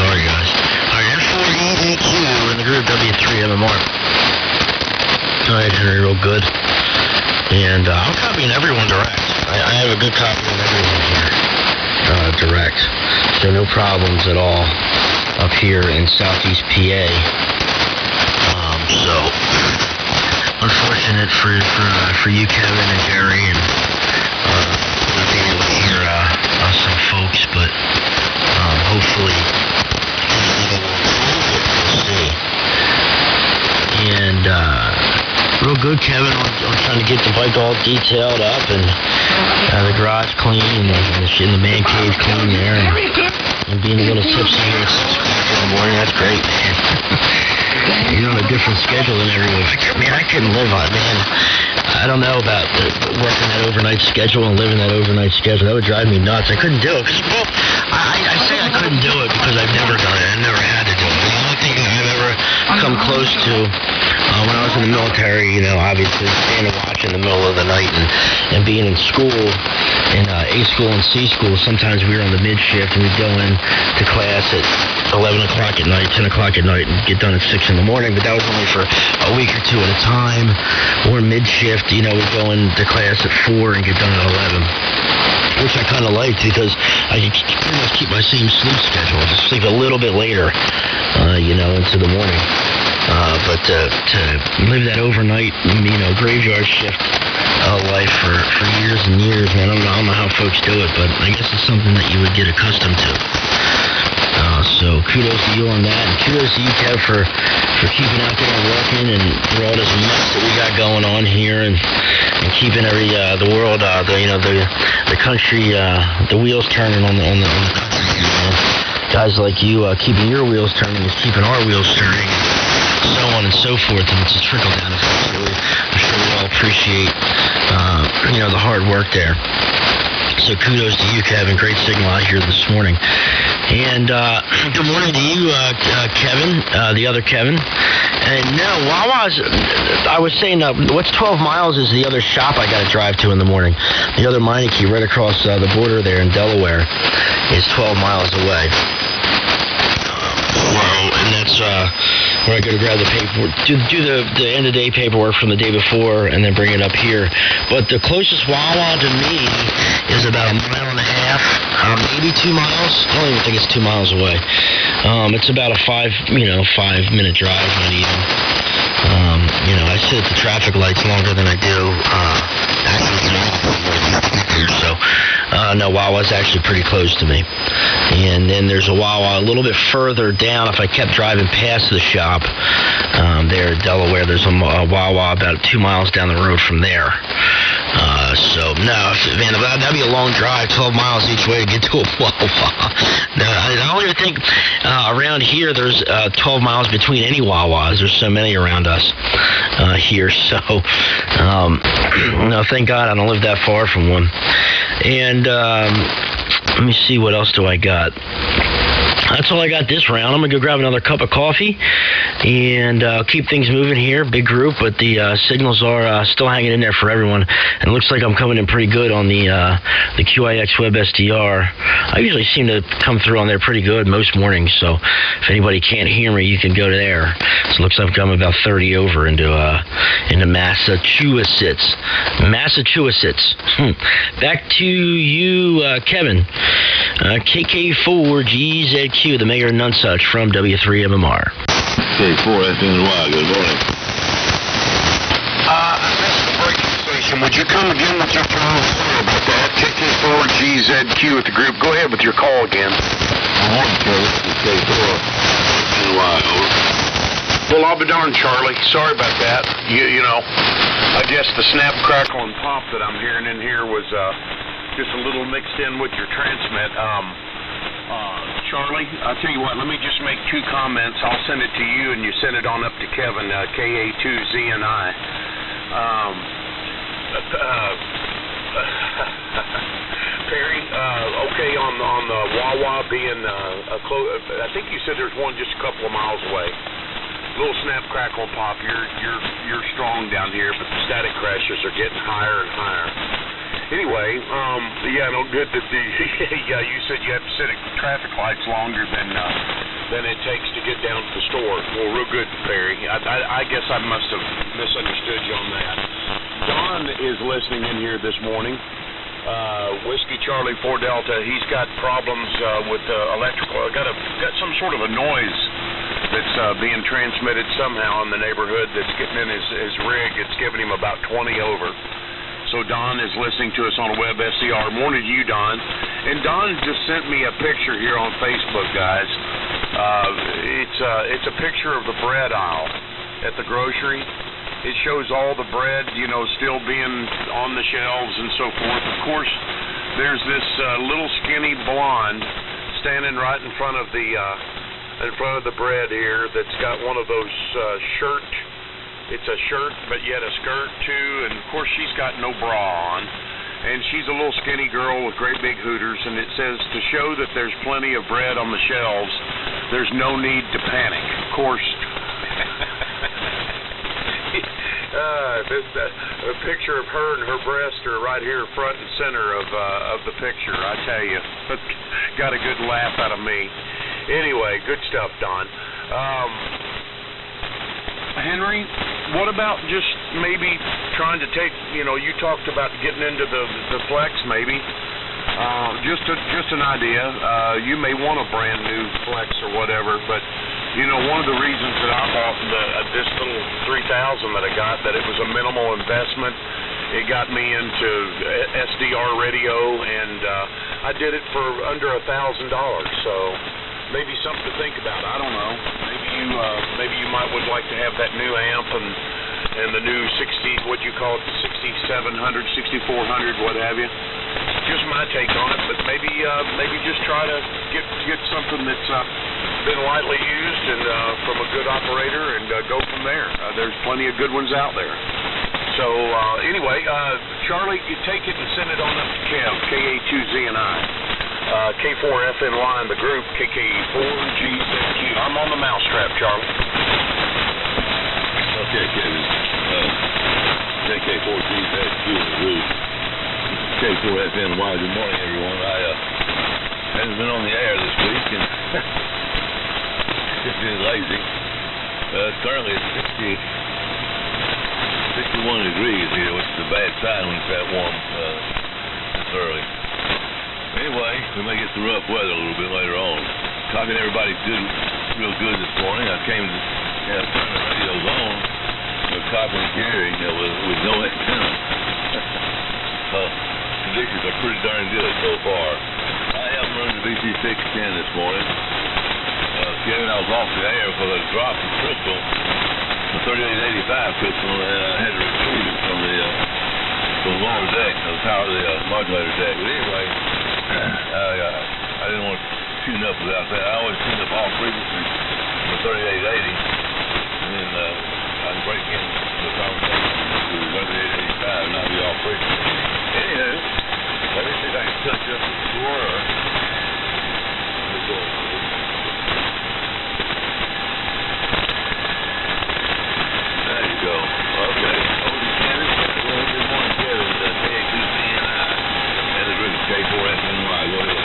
Sorry, guys. All right, F4EAQ in the group W3MMR. All right, Henry, real good. And I'm copying everyone direct. I have a good copy of everyone here direct. So no problems at all up here in Southeast PA. So unfortunate for you, Kevin and Jerry, and not being able to hear some folks, but hopefully we'll see. And real good, Kevin, on trying to get the bike all detailed up and the garage clean and the man cave clean there, and being a little tipsy here at 6 o'clock in the morning. That's great, man. You're on a different schedule than everyone. Man, I couldn't live on it, man. I don't know about working that overnight schedule and living that overnight schedule. That would drive me nuts. I couldn't do it. Well, I say I couldn't do it because I've never done it. I never had to do it. The only thing I've ever come close to when I was in the military, obviously staying and watch in the middle of the night and being in school, in A school and C school, sometimes we were on the mid shift and we'd go in to class at 11 o'clock at night, 10 o'clock at night, and get done at 6 in the morning, but that was only for a week or two at a time. Or mid shift, we'd go into class at 4 and get done at 11. Which I kind of liked because I could pretty much keep my same sleep schedule. Just sleep a little bit later, into the morning. But to live that overnight, graveyard shift life for years and years, man, I don't know how folks do it, but I guess it's something that you would get accustomed to. So kudos to you on that, and kudos to you, Kev, for keeping out there and working, and for all this mess that we got going on here, and keeping the world, the country, the wheels turning on the country here, man. Guys like you keeping your wheels turning is keeping our wheels turning, and so on and so forth, and it's a trickle down effect. So I'm sure we all appreciate, the hard work there. So kudos to you, Kevin. Great signal out here this morning. And good morning to you, Kevin, the other Kevin. And Wawa's, I was saying, what's 12 miles is the other shop I got to drive to in the morning. The other Meineke right across the border there in Delaware is 12 miles away. And that's where I go to grab the paperwork, do the end of the day paperwork from the day before, and then bring it up here. But the closest Wawa to me is about a mile and a half, maybe 2 miles. I don't even think it's 2 miles away. It's about a 5-minute drive, not even. I sit at the traffic lights longer than I do so Wawa's actually pretty close to me. And then there's a Wawa a little bit further down. If I kept driving past the shop there in Delaware, there's a Wawa about 2 miles down the road from there. That'd be a long drive, 12 miles each way to get to a Wawa. No, I don't even think around here there's 12 miles between any Wawas. There's so many around us here. So, thank God I don't live that far from one. And let me see, what else do I got? That's all I got this round. I'm going to go grab another cup of coffee and keep things moving here. Big group, but the signals are still hanging in there for everyone. And it looks like I'm coming in pretty good on the QIX Web SDR. I usually seem to come through on there pretty good most mornings, so if anybody can't hear me, you can go to there. So it looks like I'm about 30 over into Massachusetts. Back to you, Kevin. KK4GZQ, the mayor of Nunsuch from W3MMR. K4SNY, good morning. I missed the breaking station. Would you come again with your call? Sorry about that. KK4GZQ with the group. Go ahead with your call again. All right, Charlie. This is K4SNY, over. Well, I'll be darned, Charlie. Sorry about that. I guess the snap, crackle, and pop that I'm hearing in here was just a little mixed in with your transmit. Charlie, I'll tell you what, let me just make 2 comments. I'll send it to you, and you send it on up to Kevin, KA2ZNI. Perry, okay, on the Wawa being I think you said there's one just a couple of miles away. Little snap, crackle, and pop. You're strong down here, but the static crashes are getting higher and higher. Anyway, good that you said you have to sit at traffic lights longer than than it takes to get down to the store. Well, real good, Perry. I guess I must have misunderstood you on that. Don is listening in here this morning. Whiskey Charlie 4 Delta. He's got problems with electrical. Got some sort of a noise that's being transmitted somehow in the neighborhood that's getting in his rig. It's giving him about 20 over. So Don is listening to us on Web SCR. Morning to you, Don. And Don just sent me a picture here on Facebook, guys. It's a picture of the bread aisle at the grocery. It shows all the bread, still being on the shelves and so forth. Of course, there's this little skinny blonde standing right in front of the bread here that's got one of those shirt. It's a shirt, but yet a skirt too. And of course, she's got no bra on. And she's a little skinny girl with great big hooters, and it says to show that there's plenty of bread on the shelves, there's no need to panic. Of course, a picture of her and her breast are right here front and center of the picture. I tell you, got a good laugh out of me. Anyway, good stuff, Don. Henry, what about just maybe trying to take, you talked about getting into the Flex maybe. Just an idea. You may want a brand new Flex or whatever, but one of the reasons that I bought this little 3000 that I got, that it was a minimal investment. It got me into SDR radio, and I did it for under $1,000. So maybe something to think about. I don't know. Maybe you would like to have that new amp and the new 6700, 6400, what have you. Just my take on it, but maybe just try to get something that's been lightly used and from a good operator, and go from there. There's plenty of good ones out there. So anyway, Charlie, you take it and send it on up to Kev, KA2ZNI. K4FN line, the group, KK4GZQ. I'm on the mousetrap, Charlie. Okay, Kevin. KK4GZQ, the group. K4FN, why, good morning, everyone. I haven't been on the air this week, and just been lazy. Currently it's 61 degrees here, which is a bad sign when it's that warm this early. Anyway, we may get the rough weather a little bit later on. Talking to everybody real good this morning. I came to turn the radios on with Copper and Gary with no antenna. Conditions are pretty darn good so far. I haven't run the BC610 this morning. Kevin, I was off the air for the drop of crystal, the 3885 crystal, and I had to retrieve it from the lower deck, the modulator deck. But anyway, I didn't want to tune up without that. I always tune up all frequencies for 3880, and then I can break in the conversation to 3885 and not be all frequency. Anywho, let me see if I can touch up the squirrel. There you go. Okay. Good morning, Kevin. KA2ZNI and the group K4FNY. Go ahead.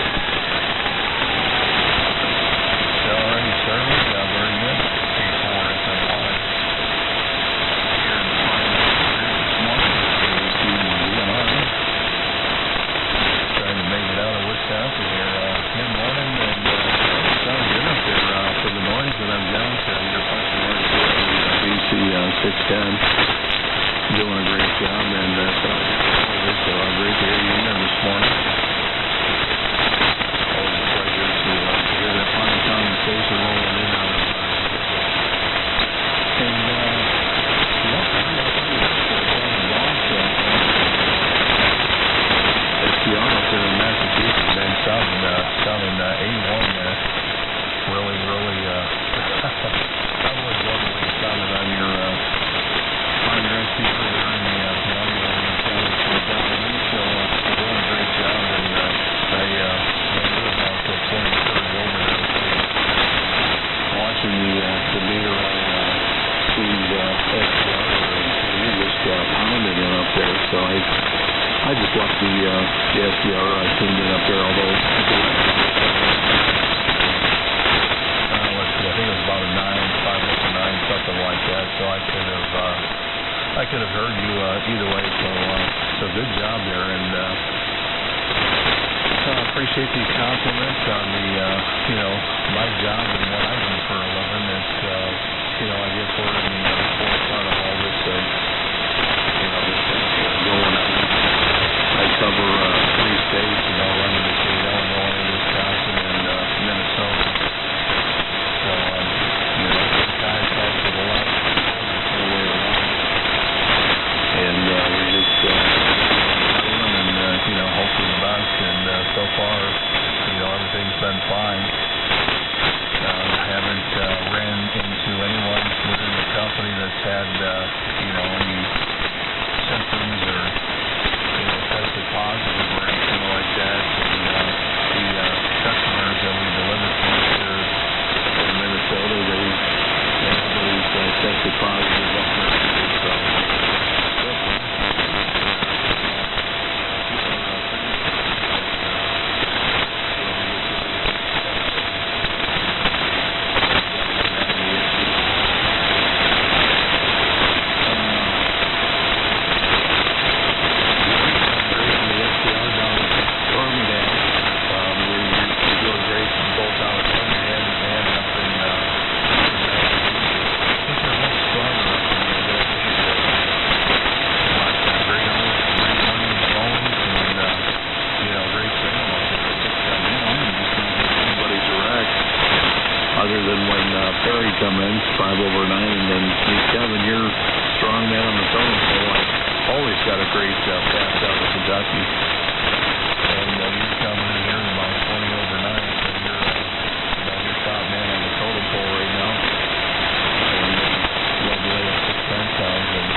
Alrighty, sir. Very good. K4FNY. Here in the this morning. KA2ZNI. Trying to make it out of Wisconsin here. Good morning, and sounds good up there for the noise that I'm down to. Your function right here, BC 610. Doing a great job, and so great to hear you in there this morning. Always a pleasure to hear that fine conversation rolling in out of SPR up there in Massachusetts, man, sounding A1 there. Really, I always love when you sounded on your SPR there in the audio and down the week, so you're doing a great job, and I live about 23rd over there, watching the meter on Steve's SPR, and he just pounding it up there, so I just left the SPR tuned in up there, although I could have heard you either way, so good job there, and appreciate the compliments on the, my job and what I do for a living. It's, I guess we're in the forefront of all this, this going on. I cover 3 states, running the state of Illinois, Wisconsin, and Minnesota. So, contact with a lot of people the way around. And we just, hope for the best, and so far, everything's been fine. Haven't ran into anyone within the company that's had, any symptoms or, tested positive or anything like that. And the customers that we deliver to here in Minnesota, everybody's tested positive up there, so. Other than when Perry come in, 5 over 9, and then Kevin, you're strong man on the totem pole. I've always got a great pass out of Kentucky, and you're coming in here about 20 over 9, so you're top man on the totem pole right now. And you'll be able to 6 10 pounds, and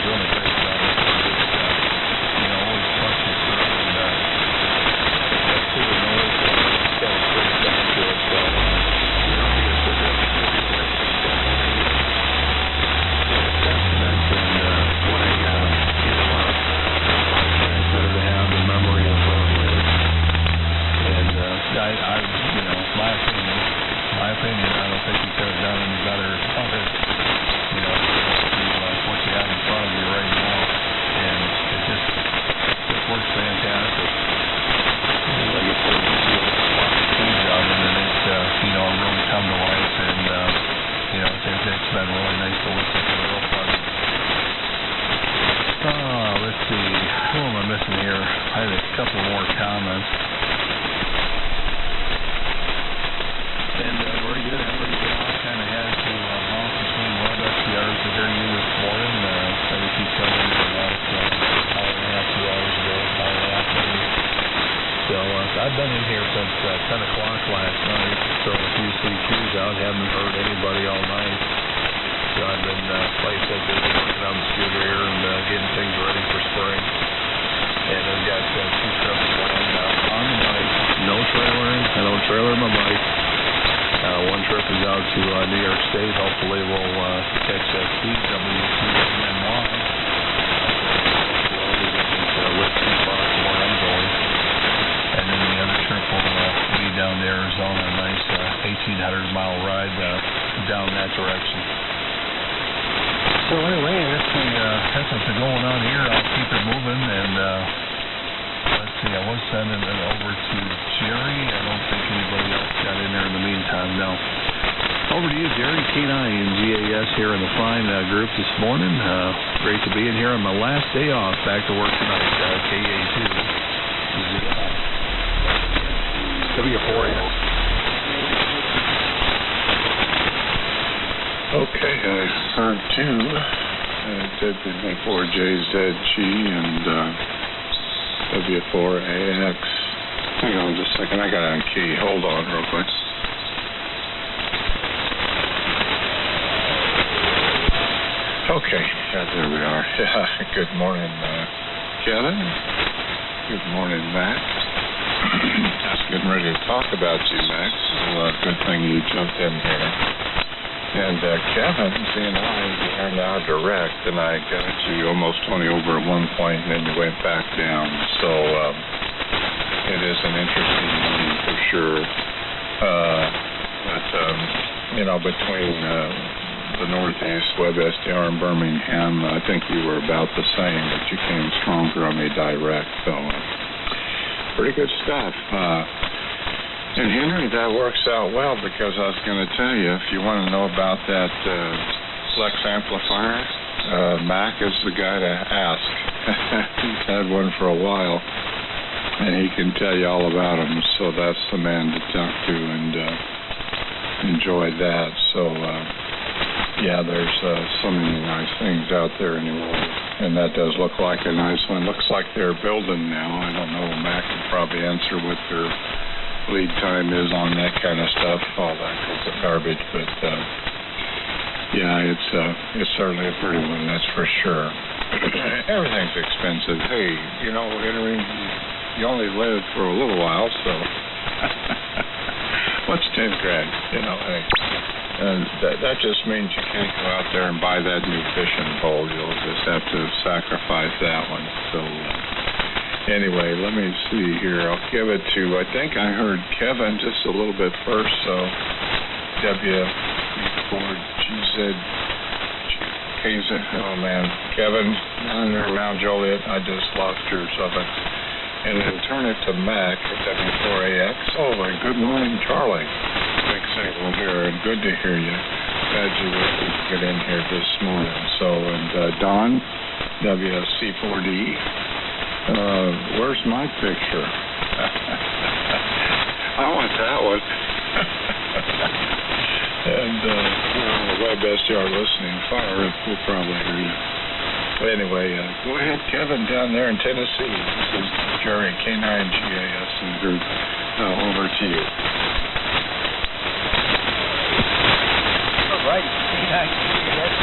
doing a great job. Just always punching through, and that's who the noise kind of brings down to it. So. My opinion, I don't think you could have done any better on it. What you have in front of you right now, and it just works fantastic. Like it's a huge job, and then it's really come to life, and it's been really nice to listen to. Real fun. Let's see, who am I missing here? I had a couple more comments. And very good. Everybody kind of had to bounce between one SCRs to hear you this morning. I think you come in about hour and a half, 2 hours ago, hour and a half maybe. So I've been in here since 10 o'clock last night, throwing a few CQs out. Haven't heard anybody all night. So I've been, like I said, busy working on the scooter here and getting things ready for spring. And I've got 2 trips planned on the bike. No trailering. I don't trailer my bike. One trip is out to New York State. Hopefully we'll catch that CWCNY. Lift too far from where I'm going. And then the other trip will be down to Arizona. A nice 1,800-mile ride down that direction. So anyway, that's what's going on here. I'll keep it moving, and let's see, I was sending it over to Jerry. I don't think anybody else got in there in the meantime. No. Over to you, Jerry. K9 and GAS here in the fine group this morning. Great to be in here on my last day off. Back to work tonight. KA2. W4. Okay, I heard 2. W4JZG and W4AX. Hang on just a second. I got it on key. Hold on real quick. Okay, there we are. Good morning, Kevin. Good morning, Max. I was getting ready to talk about you, Max. So, good thing you jumped in here. And Kevin, seeing I are now direct, and I got you almost 20 over at one point, and then you went back down. So it is an interesting meeting for sure. But between the Northeast, WebSDR in Birmingham. I think you were about the same, but you came stronger on me direct. So pretty good stuff. And Henry, that works out well because I was going to tell you, if you want to know about that Flex amplifier, Mac is the guy to ask. He's had one for a while, and he can tell you all about them. So that's the man to talk to, and enjoyed that. So yeah, there's so many nice things out there in the world, and that does look like a nice one. Looks like they're building now. I don't know. Mac can probably answer what their lead time is on that kind of stuff, all that garbage, but yeah, it's certainly a pretty one, that's for sure. Everything's expensive. Hey, you know, Henry, you only live for a little while, so what's $10,000? You know, hey, and that just means you can't go out there and buy that new fishing pole. You'll just have to sacrifice that one. So anyway, let me see here. I'll give it to, I think I heard Kevin just a little bit first, so WB4GZ, oh man, Kevin, down there in Mount Joliet, I just lost yours of it. And then turn it to Mac at W4AX. Oh, and good morning, Charlie. Big signal here, and good to hear you. Glad you were able to get in here this morning. So, and Don, WC4D. Where's my picture? I want that one. And the WebSDR listening fire, we'll probably hear you. But anyway, go ahead, Kevin, down there in Tennessee. This is Jerry, K9GAS and group. Over to you. All right, K9GAS.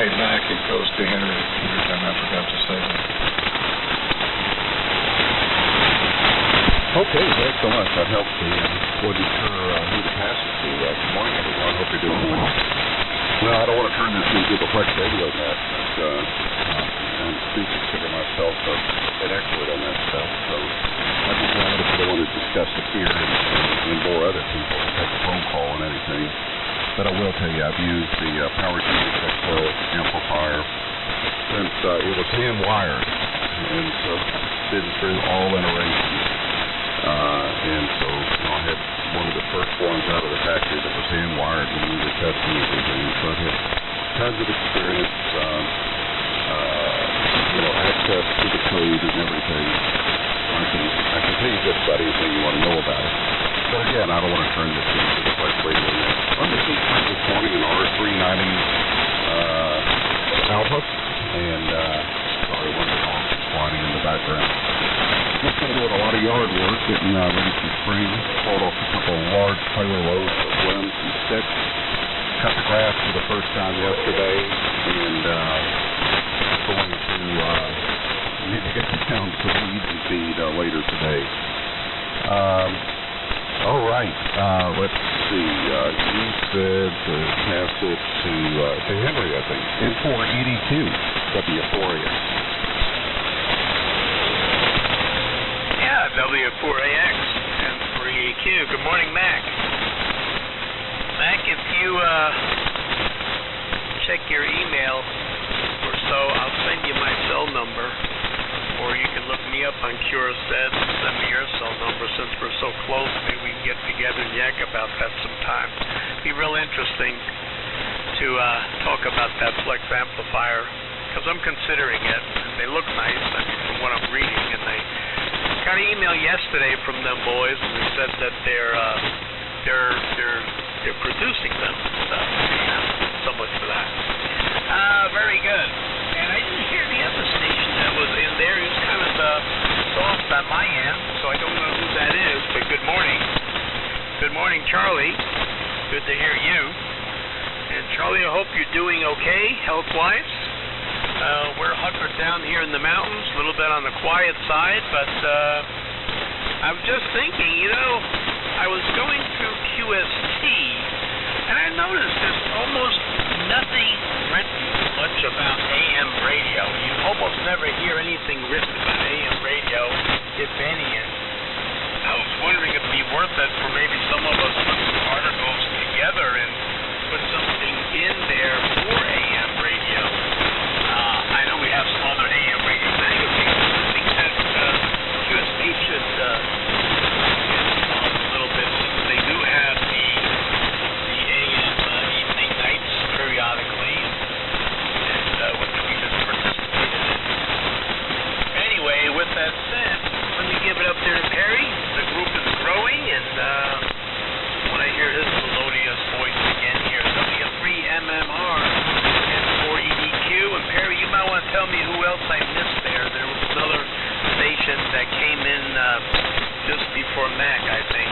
Hey, Mac, it goes to Henry. Every time I forgot to say that. Okay, thanks so much. That helps me. Wasn't sure who to pass it to. Good morning, everyone. Hope you're doing well. Well, I don't want to turn this into the Flex Radio net, but I do consider myself an expert on that stuff. So I just wanted to want to discuss it here and more other people take a phone call and anything. But I will tell you, I've used the Power G6 amplifier since it was hand wired, and so been through all iterations. And so I had one of the first ones out of the factory that was hand wired when we were testing everything. So I had tons of experience, access to the code and everything. I can tell you just about anything you want to know about it. But again, I don't want to turn this into the Flex Radio net. I'm just this morning an R390 Alpha, and sorry, one of the dogs is whining in the background. Just been doing a lot of yard work, getting ready for spring. Pulled off a couple of large trailer loads of limbs and sticks. Cut the grass for the first time yesterday, and going to need to get down to weed and feed later today. All right. Let's see. You said to pass it to Henry, I think. N4EDQ, W4AX. Yeah, W4AX and 4EDQ. Good morning, Mac. Mac, if you check your email or so, I'll send you my cell number, or you can look me up on CuraSet and send me your cell number. Since we're so close, maybe we can get together and yak about that sometime. It'd be real interesting to talk about that Flex amplifier, because I'm considering it. They look nice, I mean, from what I'm reading, and they got an email yesterday from them boys, and they said that they're they're producing them. So, so much for that. Very good. And I didn't hear the other station that was in there. It was kind of soft on my end, so I don't know who that is. But good morning. Good morning, Charlie. Good to hear you. And Charlie, I hope you're doing okay, health-wise. We're hunkered down here in the mountains, a little bit on the quiet side, but I was just thinking, I was going through QST, and I noticed there's almost nothing written much about AM radio. You almost never hear anything written about AM radio, if any, and I was wondering if it'd be worth it for maybe some of us to put some articles together and put something in there for AM radio. I know we have some other AM radio magazines. I think that QST should get involved a little bit since they do have the AM evening nights periodically, and which we just participated in. Anyway, with that said, let me give it up there to Perry. The group is growing, and when I hear his melodious voice again here, W3MMR and 4EDQ. And Perry, you might want to tell me who else I missed there. There was another station that came in just before Mac, I think.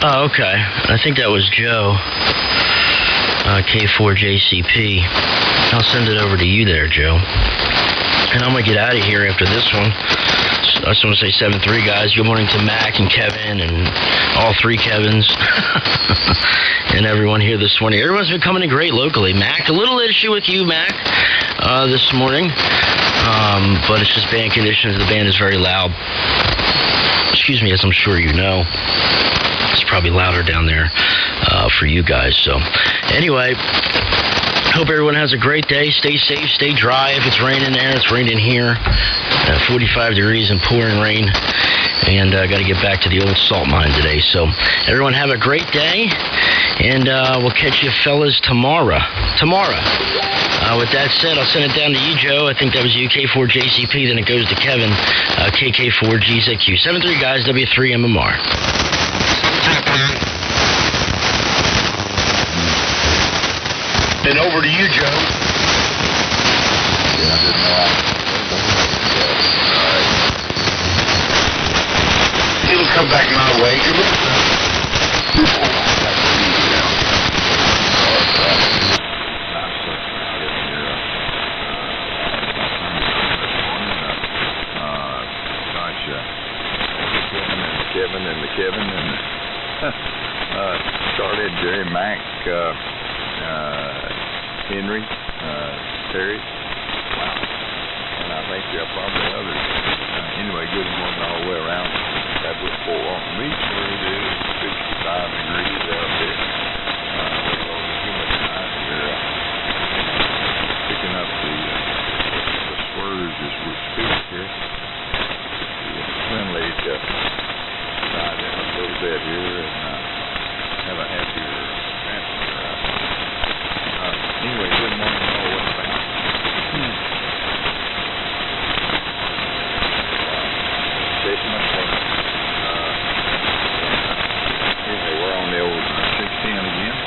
Oh, okay. I think that was Joe. K4JCP. I'll send it over to you there, Joe. And I'm going to get out of here after this one. So I just want to say 7-3, guys. Good morning to Mac and Kevin and all three Kevins. And everyone here this morning. Everyone's been coming in great locally. Mac, a little issue with you, Mac, this morning. But it's just band conditions. The band is very loud. Excuse me, as I'm sure you know. It's probably louder down there for you guys. So anyway, hope everyone has a great day. Stay safe, stay dry. If it's raining there, it's raining here. 45 degrees and pouring rain. And got to get back to the old salt mine today. So everyone have a great day. And we'll catch you fellas tomorrow. With that said, I'll send it down to you, Joe. I think that was you, K4JCP. Then it goes to Kevin, KK4GZQ. 7-3, guys, W3MMR. Then over to you, Joe. Yeah, I didn't know It'll come back my way. Kevin and Charlie, Jerry, Mac, Henry, Terry. Wow. And I think probably others. Anyway, good morning all the way around. That was for on the beach where it is 65 degrees out there. On the humid night, they're picking up the slurs as we speak here. Friendly side in a little bit here and have a happier passenger. Anyway, good morning all the way around. Anyway, we're on the old 610 again.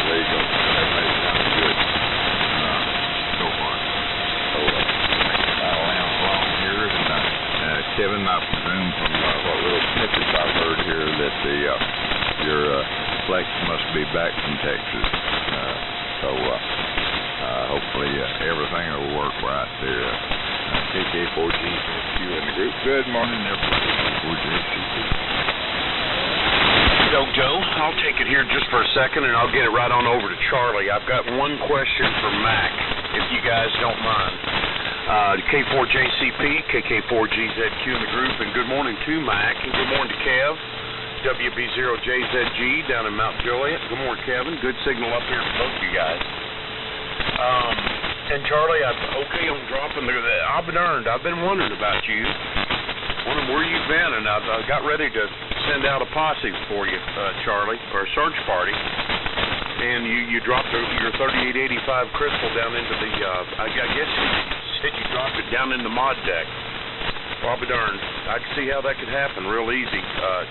There you go. Everybody's sounding good so far. So, along here, and Kevin, I presume from what little snippets I've heard here that your flex must be back from Texas. So hopefully everything will work right there. KK4GZQ in the group. Good morning, everybody. K4JCP. Joe, I'll take it here just for a second, and I'll get it right on over to Charlie. I've got one question for Mac, if you guys don't mind. K4JCP, KK4GZQ in the group, and good morning to Mac, and good morning to Kev. WB0JZG down in Mount Joliet. Good morning, Kevin. Good signal up here for both you guys. And Charlie, I'm okay on dropping I'll be darned. I've been wondering about you. Wondering where you've been, and I got ready to send out a posse for you, Charlie, or a search party. And you dropped your 3885 Crystal down into the, I guess you said you dropped it down in the mod deck. Well, I'll be darned. I can see how that could happen real easy,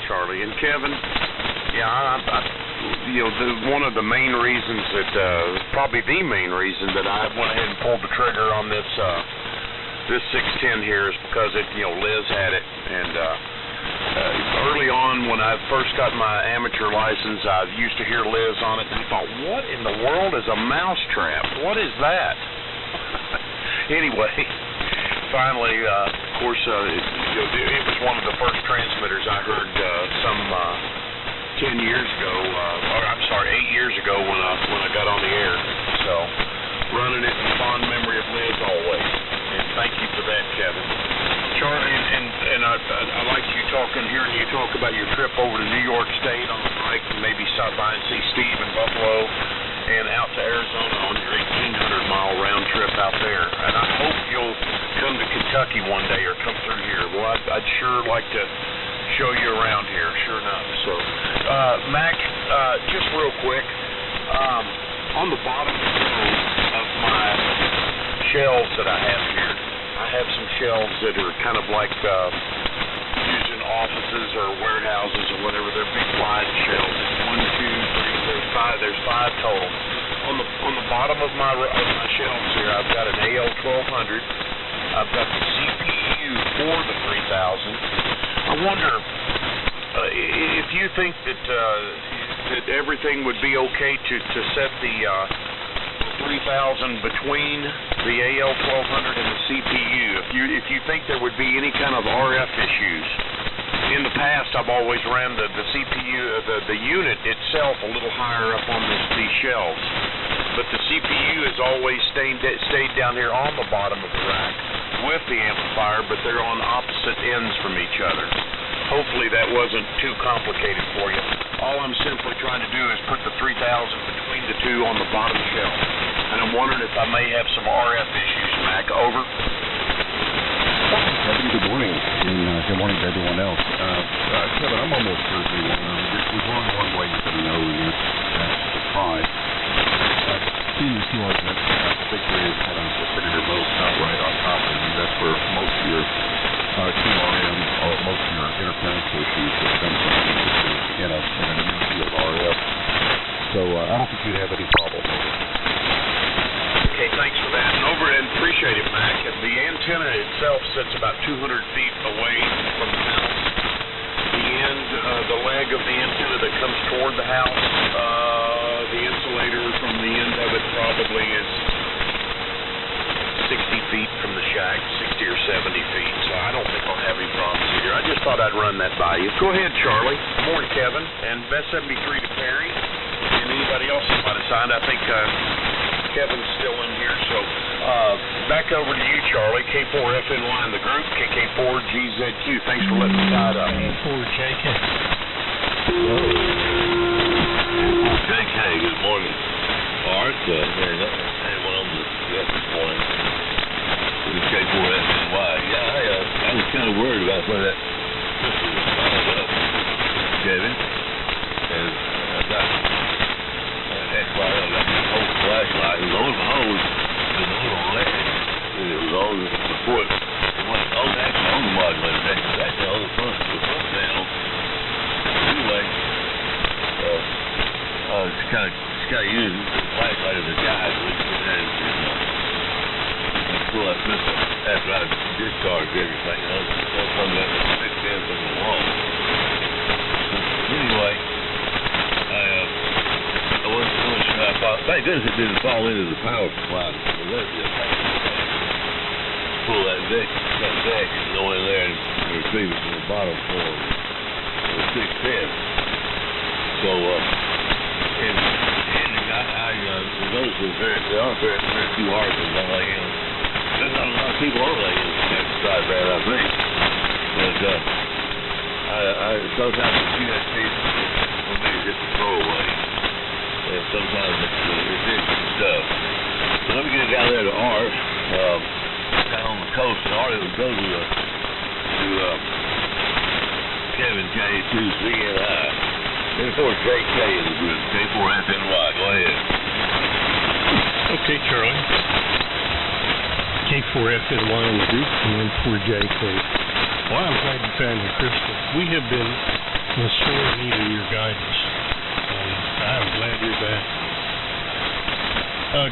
Charlie. And Kevin, yeah, one of the main reasons that, probably the main reason that I went ahead and pulled the trigger on this 610 here is because Liz had it, and early on when I first got my amateur license, I used to hear Liz on it, and I thought, what in the world is a mousetrap? What is that? Anyway, finally, of course, it was one of the first transmitters I heard some 10 years ago, or I'm sorry, 8 years ago when I got on the air. So, running it in fond memory of Liz always. And thank you for that, Kevin. Charlie, and I like you hearing you talk about your trip over to New York State on the bike, and maybe stop by and see Steve in Buffalo, and out to Arizona on your 1,800-mile round trip out there. And I hope you'll come to Kentucky one day or come through here. Well, I'd sure like to show you around here, sure enough. So, Mac, just real quick, on the bottom of my shelves that I have here, I have some shelves that are kind of like used in offices or warehouses or whatever. They're big wide shelves. 1, 2, 3, there's 5. There's 5 total. On the bottom of my shelves here, I've got an AL1200. I've got the CPU for the 3000. I wonder if you think that everything would be okay to set the 3000 between the AL1200 and the CPU. If you think there would be any kind of RF issues. In the past, I've always ran the CPU, the unit itself a little higher up on these shelves, but the CPU has always stayed down here on the bottom of the rack with the amplifier, but they're on opposite ends from each other. Hopefully that wasn't too complicated for you. All I'm simply trying to do is put the 3000 between the two on the bottom shelf. And I'm wondering if I may have some RF issues, Mac. Over. Kevin, good morning. And good morning to everyone else. Kevin, I'm almost certain there's only one way you're going to know, and that's the price. Seeing the two arguments, particularly is having the Senator Mo right on top of you. That's where most of your QRM, or most of your interference issues have come from in an immunity of RF. So I don't think you'd have any problem with it. Okay, thanks for that. And appreciate it, Mac. The antenna itself sits about 200 feet away from the house. The leg of the antenna that comes toward the house, the insulator from the end of it probably is 60 feet from the shack, 60 or 70 feet, so I don't think I'll have any problems either. I just thought I'd run that by you. Go ahead, Charlie. Good morning, Kevin. And best 73 to Perry. And anybody else that might have signed. I think Kevin's still in here, so back over to you, Charlie. K4FN line, the group, KK4GZQ. Thanks for letting me tie it up. K4JK. JK, good morning. Art, hey, one of them this morning. The K4SNY. Yeah, I was kind of worried about where that pistol was fired up, Kevin. And I got that's why I got this whole flashlight. It was on the hose, it was on the leg, and it was on the foot. It wasn't on the modulator. That's actually on the front panel. Anyway, it's kind of using the flashlight as a guide, and pull that pistol after I discharged everything. That's from that 610 from the wall. Anyway, I wasn't really sure I thought. Thank goodness it didn't fall into the power supply. Pull that deck and go in there and retrieve it from the bottom floor of the 610. So, and I noticed there are very few articles on that. There's not a lot of people on that exercise that, I think. But Sometimes the CSP for me is just a throwaway. And sometimes it's interesting stuff. So let me get down there to Art, down on the coast, and Art would go to Kevin K2CNI. Then of course JK in the group, K4FNY. Go ahead. Okay, Charlie. K4FNY in the group, and then 4JK. Well, I'm glad you found me, Crystal. We have been in sore need of your guidance, and I'm glad you're back.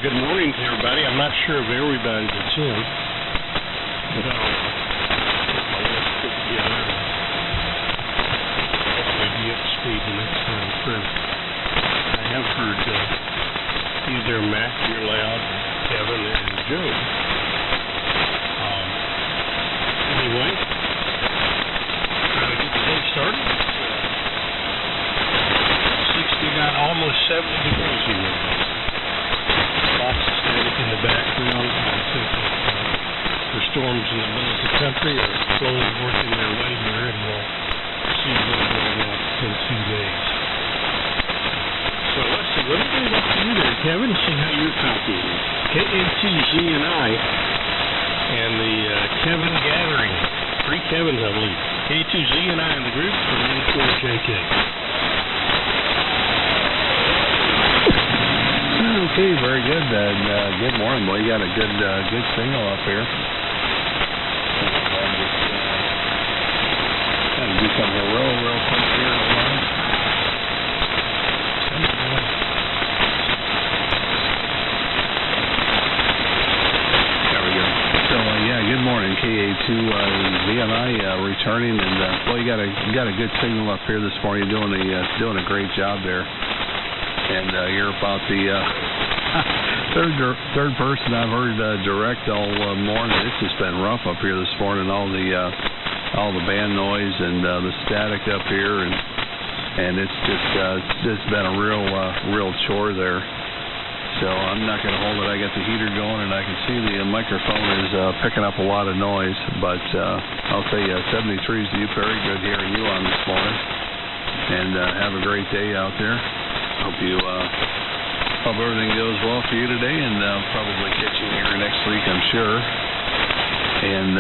Good morning to everybody. I'm not sure of everybody that's in, but I'll get my list put together and hopefully be up to speed the next time through. I have heard you there, Mac, you're loud, Kevin, and Joe. Anyway, trying to get the day started. 69, almost 70 degrees here. Lots of static in the background. I think the storms in the middle of the country are slowly working their way here, and we'll see what going on in 2 days. So let's see, let me get it up to you there, Kevin, see how you're copying it. K-A-T-Z-N-I and the Kevin Gathering. 3 Kevins, I believe. K2Z&I in the group from N4JK. Okay, very good. Good morning. Well, you got a good signal up here. Kind of do something real quick here. There we go. So good morning, KA2ZNI returning, and well, you got a good signal up here this morning. You're doing a great job there. And you're about the third person I've heard direct all morning. It's just been rough up here this morning. All the band noise and the static up here, and it's just been a real chore there. So I'm not going to hold it. I got the heater going, and I can see the microphone is picking up a lot of noise. But I'll tell you, 73 is to you, Perry. Good hearing you on this morning, and have a great day out there. Hope everything goes well for you today, and probably catch you here next week, I'm sure. And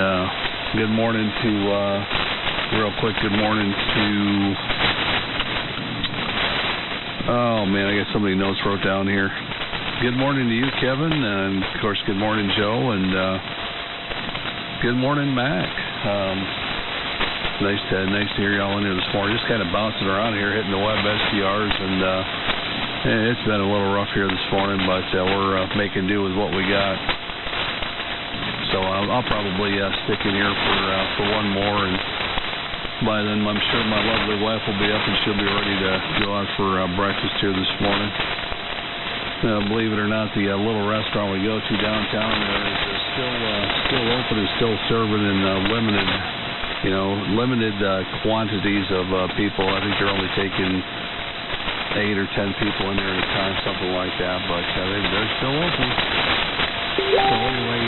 good morning to, real quick, good morning to, oh man, I got so many notes wrote down here. Good morning to you, Kevin, and of course, good morning, Joe, and good morning, Mac. Nice to hear y'all in here this morning. Just kind of bouncing around here, hitting the web SDRs, and it's been a little rough here this morning, but we're making do with what we got. So I'll probably stick in here for one more, and by then I'm sure my lovely wife will be up and she'll be ready to go out for breakfast here this morning. Believe it or not, the little restaurant we go to downtown there is still open and still serving in limited quantities of people. I think they're only taking 8 or 10 people in there at a time, something like that, but they're still open. So anyway,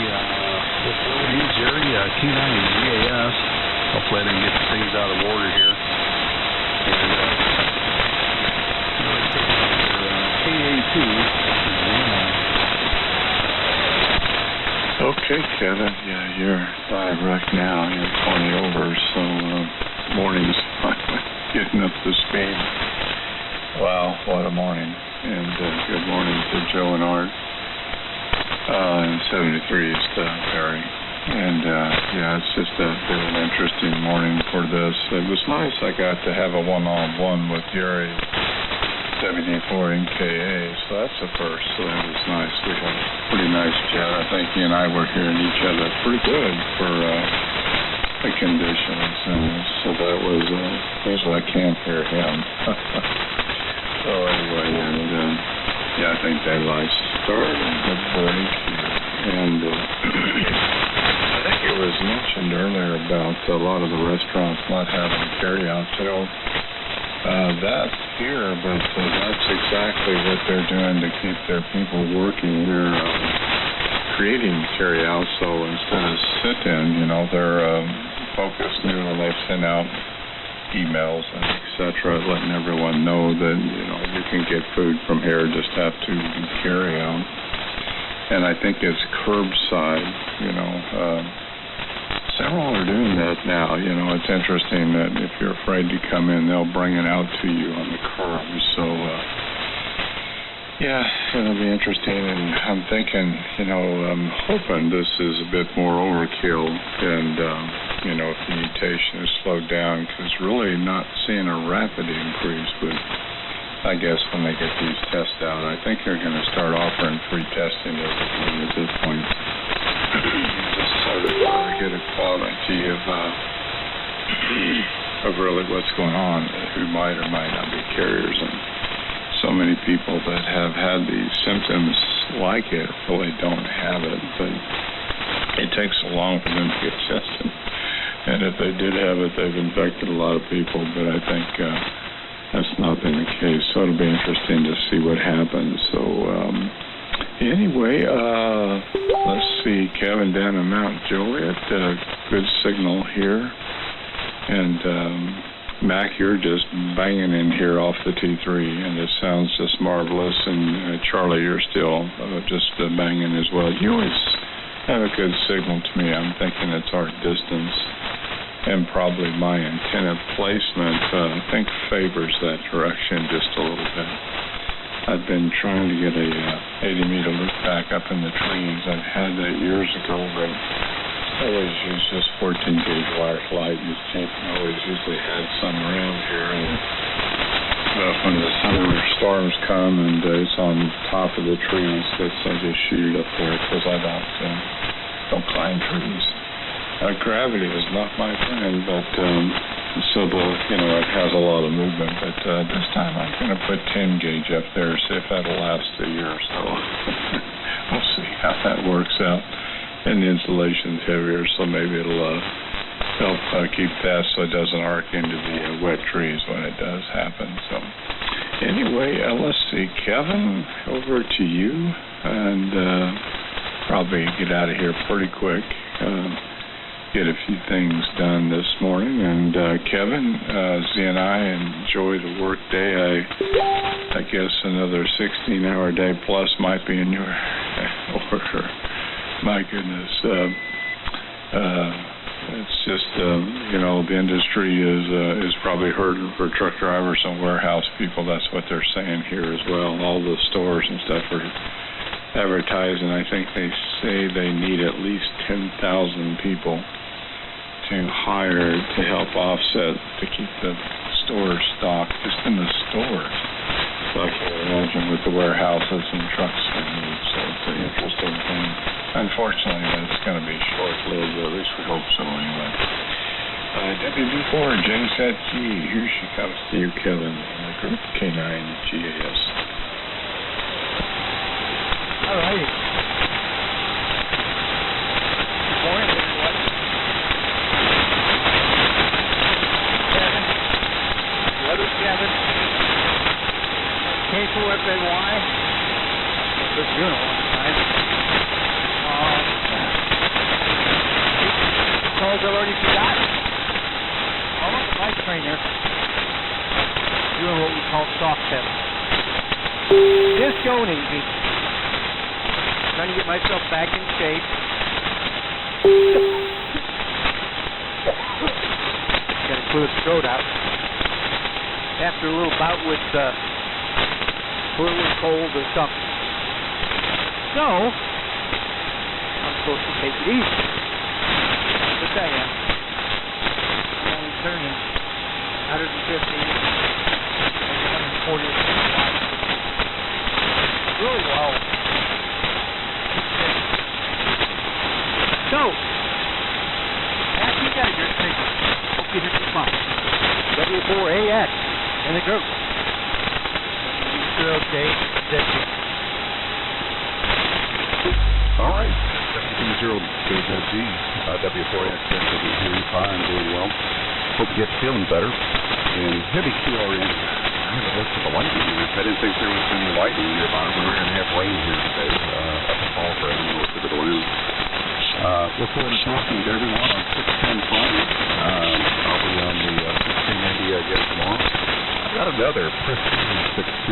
he's Jerry, K9 GAS. Hopefully I didn't get things out of order here. And KA2. Okay, Kevin. Yeah, you're live right now. You're 20 over, so morning's finally getting up to speed. Wow, what a morning. And good morning to Joe and Art. And 73 is Perry. And it's just been an interesting morning for this. It was nice I got to have a one-on-one with Jerry, 74 NKA, so that's a first. So that was nice. We had a pretty nice chat. I think he and I were hearing each other pretty good for the conditions. And so that was, usually I can't hear him. So anyway, and I think daylight started the break, and I think it was mentioned earlier about a lot of the restaurants not having carry-out. That's here, but that's exactly what they're doing to keep their people working. They're creating carry-out, so instead of sit-in, they're focused new, and they've sent out emails and etc., letting everyone know that, you can get food from here, just have to do carry out. And I think it's curbside, several are doing that now. It's interesting that if you're afraid to come in, they'll bring it out to you on the curb. So, yeah, it'll be interesting. And I'm thinking, I'm hoping this is a bit more overkill and, if the mutation is slowed down, because really not seeing a rapid increase, but I guess when they get these tests out, I think they're going to start offering free testing to everyone at this point. Just sort of get a quality of really what's going on, who might or might not be carriers. And so many people that have had these symptoms like it really don't have it, but it takes so long for them to get tested. And if they did have it, they've infected a lot of people, but I think that's not been the case. So it'll be interesting to see what happens. So anyway, let's see, Kevin down in Mount Joliet, good signal here. And Mac, you're just banging in here off the T3, and it sounds just marvelous. And Charlie, you're still just banging as well. You always have a good signal to me. I'm thinking it's our distance and probably my antenna placement, I think favors that direction just a little bit. I've been trying to get a 80-meter loop back up in the trees. I've had that years ago, but I always use just 14-gauge wire light. You can't always usually had some around here. And when the summer storms come and it's on top of the trees, I just shoot it up there because I don't climb trees. Gravity is not my friend, but so it has a lot of movement. But this time I'm going to put 10-gauge up there, see if that'll last a year or so. We'll see how that works out. And the insulation's heavier, so maybe it'll help keep that so it doesn't arc into the wet trees when it does happen. So anyway, let's see, Kevin, over to you, and probably get out of here pretty quick. Get a few things done this morning. And Kevin, Z and I enjoy the work day. I guess another 16-hour day plus might be in your order. My goodness. It's just, the industry is probably hurting for truck drivers and warehouse people. That's what they're saying here as well. All the stores and stuff are advertising. I think they say they need at least 10,000 people to hire to help offset to keep the stores stocked, just in the stores. So I can imagine with the warehouses and trucks they need. So it's an interesting thing. Unfortunately, it's going to be short-lived, at least we hope so anyway. WB4 JZG, here she comes to you, Kevin, Group K9 GAS. All righty. Good morning, everyone. Kevin. Weather Kevin. K4FNY. Been doing a long time. Calls I've already forgotten. I'm on the bike trainer doing what we call soft test. Just going easy. Trying to get myself back in shape. Gotta clear the throat out. After a little bout with flu and cold or something. So, I'm supposed to take it easy. But I am. I'm only turning 150 and 140 watts. Really low. So, after you got a good signal, hope you hit the spot. W4AX in the group. All right. 720 KZG, W4X, doing fine, doing well. Hope you get feeling better. And heavy QRN. I haven't looked at the lightning. I didn't think there was any lightning nearby. We were going to have rain here today. Up in Fall Fred, north of Atlanta. Look forward to talking to everyone on 610 Friday. I'll be on the 1680 again tomorrow. I've got another pristine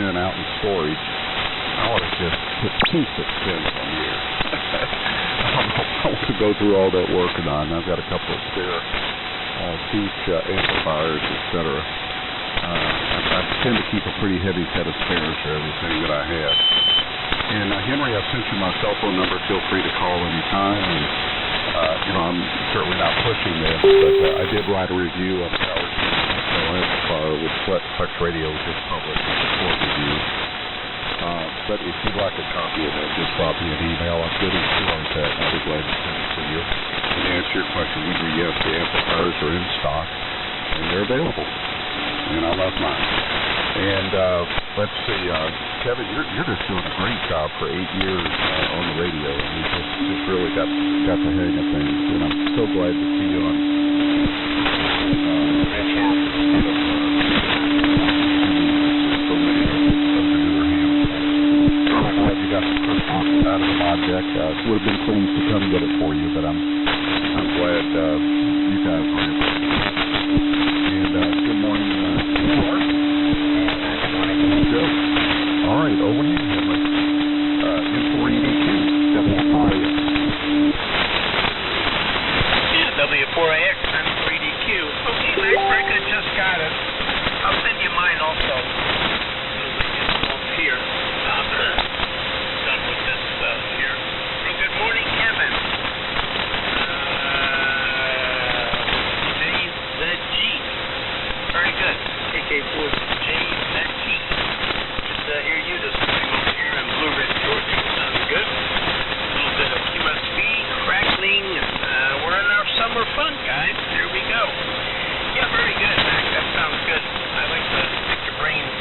610 out in storage. I ought to just put 2 610s on the air. I want to go through all that work tonight, and I've got a couple of spare beach amplifiers, etc. I tend to keep a pretty heavy set of spares for everything that I have. And Henry, I've sent you my cell phone number. Feel free to call anytime. And I'm certainly not pushing this, but I did write a review on the Howard amplifier with Flex Radio, just published a support review. But if you'd like a copy of that, just drop me an email. I'm good at doing that. I'll be glad to send it to you. And to answer your question, Henry, yes, the amplifiers are in stock and they're available. And I love mine. And let's see, Kevin, you're just doing a great job for 8 years on the radio. And you just really got the hang of things. And I'm so glad to see you on you got the first one out of the project. Would have been pleased to come get it for you, but I'm glad you guys are able to. And good morning, Clark. Good morning. Good. All right, over to you, Henry. M4EDQ, W4AX. Yeah, W4AX, M4EDQ. Okay, Max, Frank, I just got it. I'll send you mine also. As soon as I get it off here. Done with this here. Hey, good morning, Kevin. JZG. Very good. AK4JZG. Just hear you this morning over here in Blue Ridge, Georgia. Sounds good. A little bit of QSB crackling, and we're in our summer fun, guys. Here we go. Yeah, very good, Mac. That sounds good. I like to pick your brains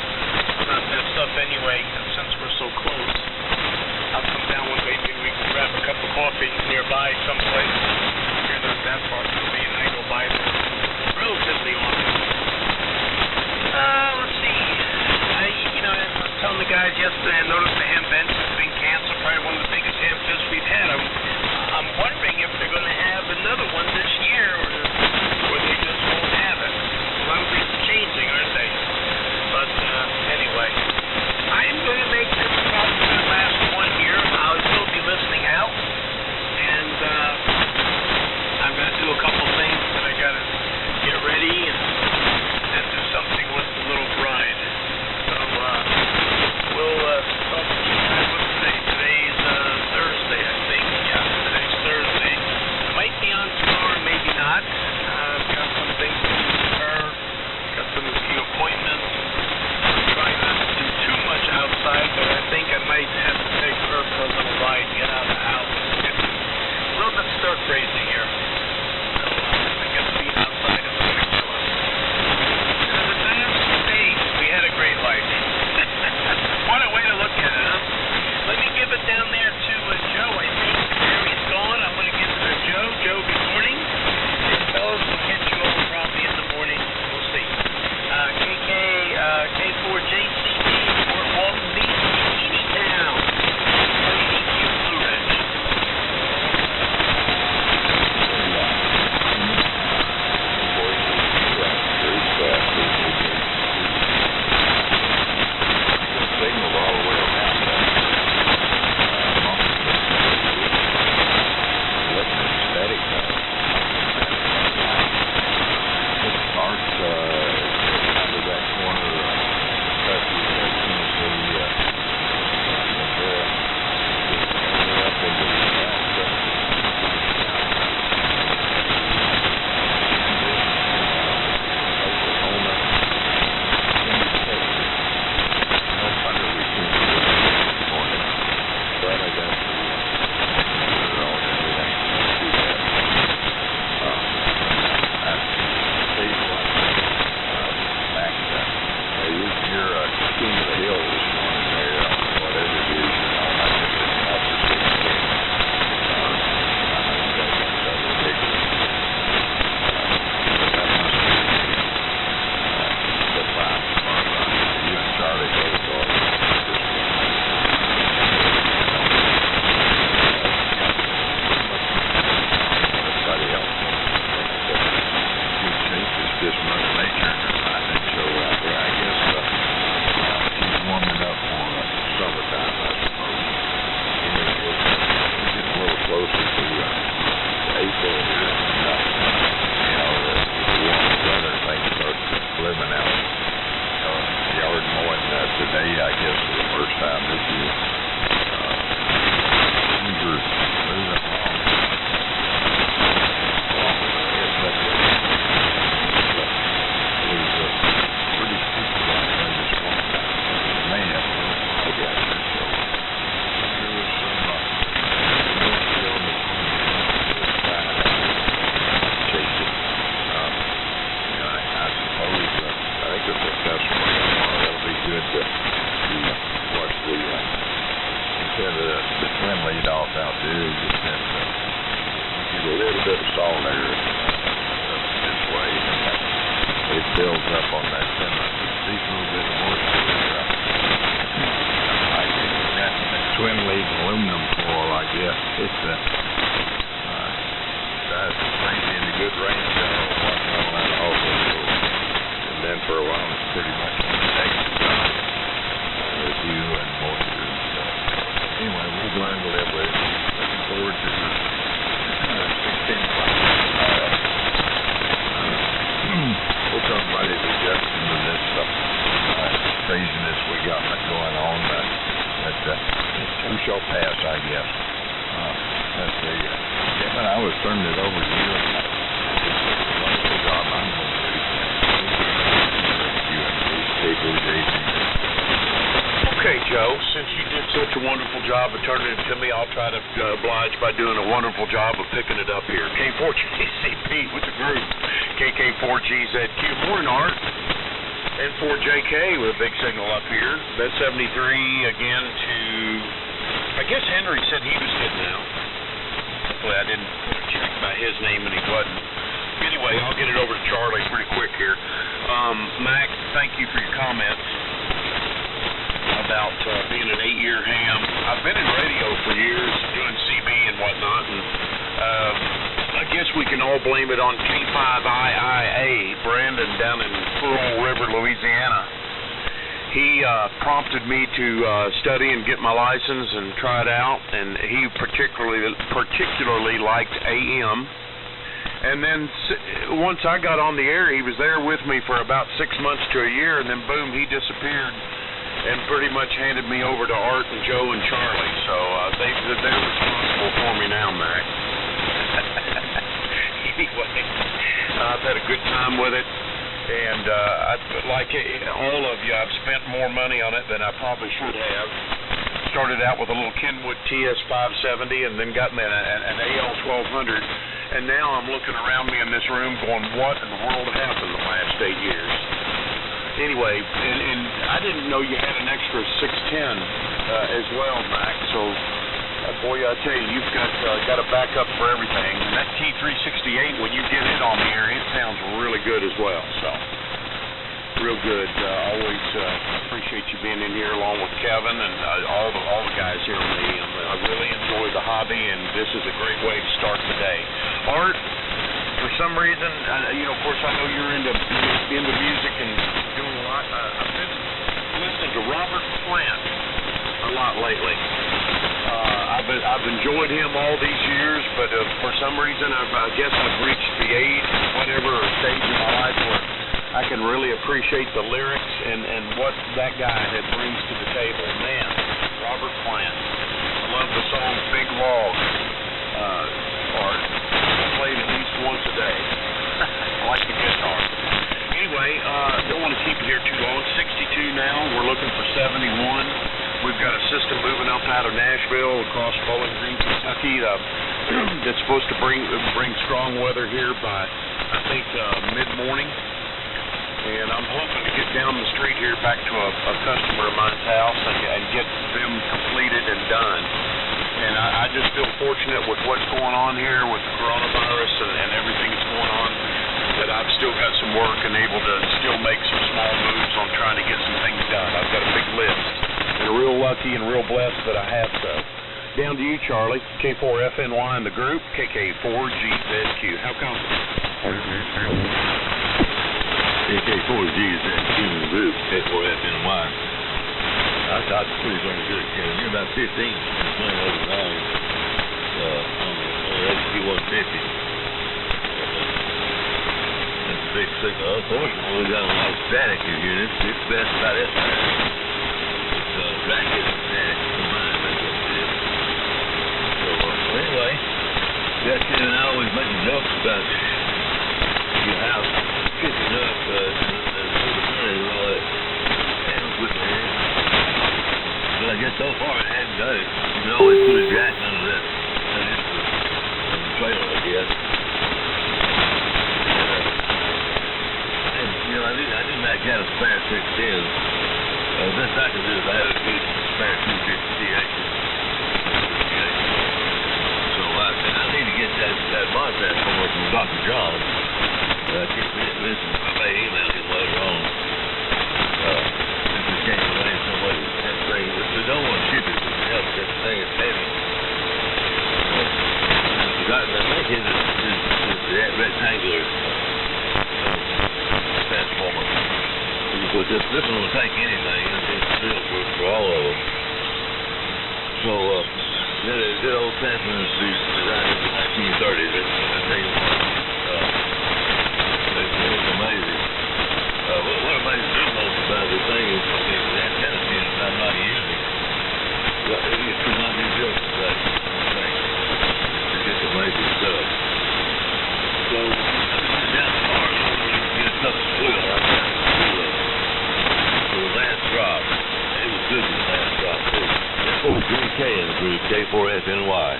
about that stuff anyway, since we're so close. I'll come down one day, maybe we can grab a cup of coffee nearby someplace. You're not that far from me, and I go by there relatively often. Let's see. I was telling the guys yesterday, I noticed the ham bench has been canceled, probably one of the biggest ham fests we've had. I'm wondering if they're going to have another one this year, or they just won't have it. A lot of things are changing, aren't they? But anyway, I'm going to make this probably the last one here. I'll still be listening out, and I'm going to do a couple things that I got to get ready and do something with the little bride. So we'll talk to you guys. What's today? Today's Thursday, I think. Yeah, today's Thursday. I might be on tomorrow, maybe not. I've got some things to do with her. Got some few appointments. I'm trying not to do too much outside. twin lead off out there. Just that, get a little bit of salt air this way. It builds up on that center. These little bit of moisture. That twin lead aluminum foil, I guess. It's that's crazy in a good rain shower. Watching all that also. And then for a while, it's pretty much negative review and moisture and stuff. Anyway, we'll learn to live with it. Looking forward to 16 o'clock. We'll talk about his adjustment to this craziness we got going on. That too shall pass, I guess. Let's see. Kevin, I was turning it over to you. Wonderful job. I'm going to you and these people, JC. Okay, Joe, since you did such a wonderful job of turning it to me, I'll try to oblige by doing a wonderful job of picking it up here. K4GCP with the group. KK4GZQ. Morning, Art. And 4JK with a big signal up here. That 73 again to, I guess Henry said he was getting out. Hopefully I didn't check by his name and he wasn't. Anyway, I'll get it over to Charlie pretty quick here. Mac, thank you for your comments about being an 8-year ham. I've been in radio for years, doing CB and whatnot, and I guess we can all blame it on K5IIA, Brandon down in Pearl River, Louisiana. He prompted me to study and get my license and try it out, and he particularly liked AM. And then once I got on the air, he was there with me for about 6 months to a year, and then boom, he disappeared and pretty much handed me over to Art and Joe and Charlie. So they're responsible for me now, Mac. Anyway, I've had a good time with it, and like all of you, I've spent more money on it than I probably should have. Started out with a little Kenwood TS570 and then got me an AL1200, and now I'm looking around me in this room going, what in the world happened the last 8 years? Anyway, and I didn't know you had an extra 610 as well, Mac, so boy, I tell you, you've got a backup for everything. And that T368, when you get it on the air, it sounds really good as well. So, real good. Always appreciate you being in here along with Kevin and all the guys here on the AM. I really enjoy the hobby, and this is a great way to start the day. Art, for some reason, of course, I know you're into music and doing a lot. I've been listening to Robert Plant a lot lately. I've enjoyed him all these years, but for some reason, I guess I've reached the age, whatever stage in my life where I can really appreciate the lyrics and what that guy brings to the table. Man, Robert Plant. I love the song Big Log. Part played at least once a day. I like the guitar. Anyway, don't want to keep it here too long. 62 now. We're looking for 71. We've got a system moving up out of Nashville across Bowling Green, Kentucky that's supposed to bring strong weather here by, I think, mid-morning. And I'm hoping to get down the street here back to a customer of mine's house and get them completed and done. And I just feel fortunate with what's going on here with the coronavirus and everything that's going on, that I've still got some work and able to still make some small moves on trying to get some things done. I've got a big list. And real lucky and real blessed that I have so. Down to you, Charlie. K4FNY in the group. KK4GZQ. How come? KK4GZQ in the group. K4FNY. I thought the pretty darn good, Kevin. You're about 15 playing over value on the HP150. That's a big signal. Unfortunately, we got a lot of static in here. It's best about this time. Racket and static combined, that's what it is. So, anyway, Kevin and I always make jokes about your house picking up and all that sounds with my hand. But I guess so far it hadn't done it. You can always put a jack under that trailer, I guess. I didn't back out a spare 610. The best I can do is I had a good spare 250 actually. John. I can't listen. I may email him later on. If we can't arrange some way that thing. If we don't want to ship it, help that thing is heavy. I think it's rectangular transformer. Because this one will take anything. It's built for all of them. So, that old transformer was designed in the 1930s. I tell you what, it's amazing. What amazes me most about the thing is the antenna unit I'm not using. It could not be built today. It's just amazing stuff. So, down the car, you get a tough squeal. I got a squeal for the last drop. It was good for the last drop, too. Oh, Jimmy K in the group, K4FNY.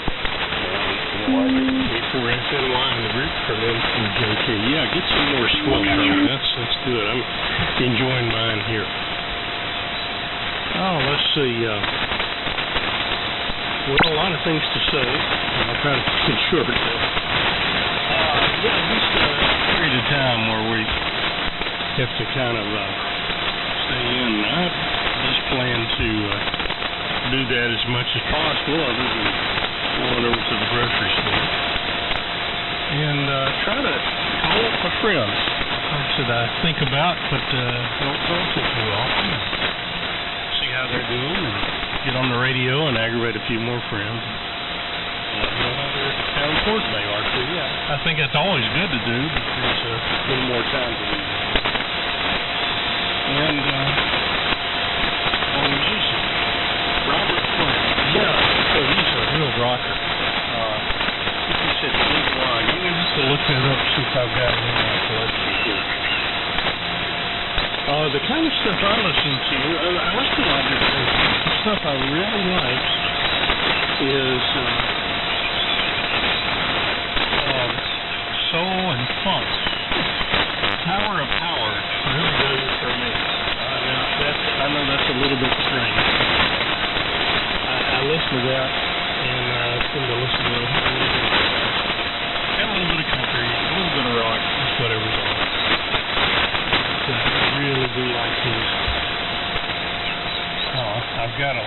K4FNY in the group for them from JK. Yeah, get some more swell, Charlie. That's good. I'm enjoying mine here. Oh, let's see. Well, a lot of things to say. I'll try to keep it short. Yeah, just a period of time where we have to kind of stay in. I just plan to do that as much as possible, other than going over to the grocery store. And try to call up my friends. Folks that I think about, but don't talk to too often. See how they're doing, and get on the radio and aggravate a few more friends. How important they are to you. I think that's always good to do, but there's a little more time to do that. And on music, Robert Plant. Yeah, so he's a real rocker. He said Big Ron. I'm going to just look that up, see if I've got it in my collection here. The kind of stuff I listen to, I listen to a lot of different things. The stuff I really like is soul and funk. Tower of Power really does it for me. I know that's a little bit strange. I listen to that, and I tend to listen to a little bit of country, a little bit of rock, just whatever's on. I really do like his. I've got a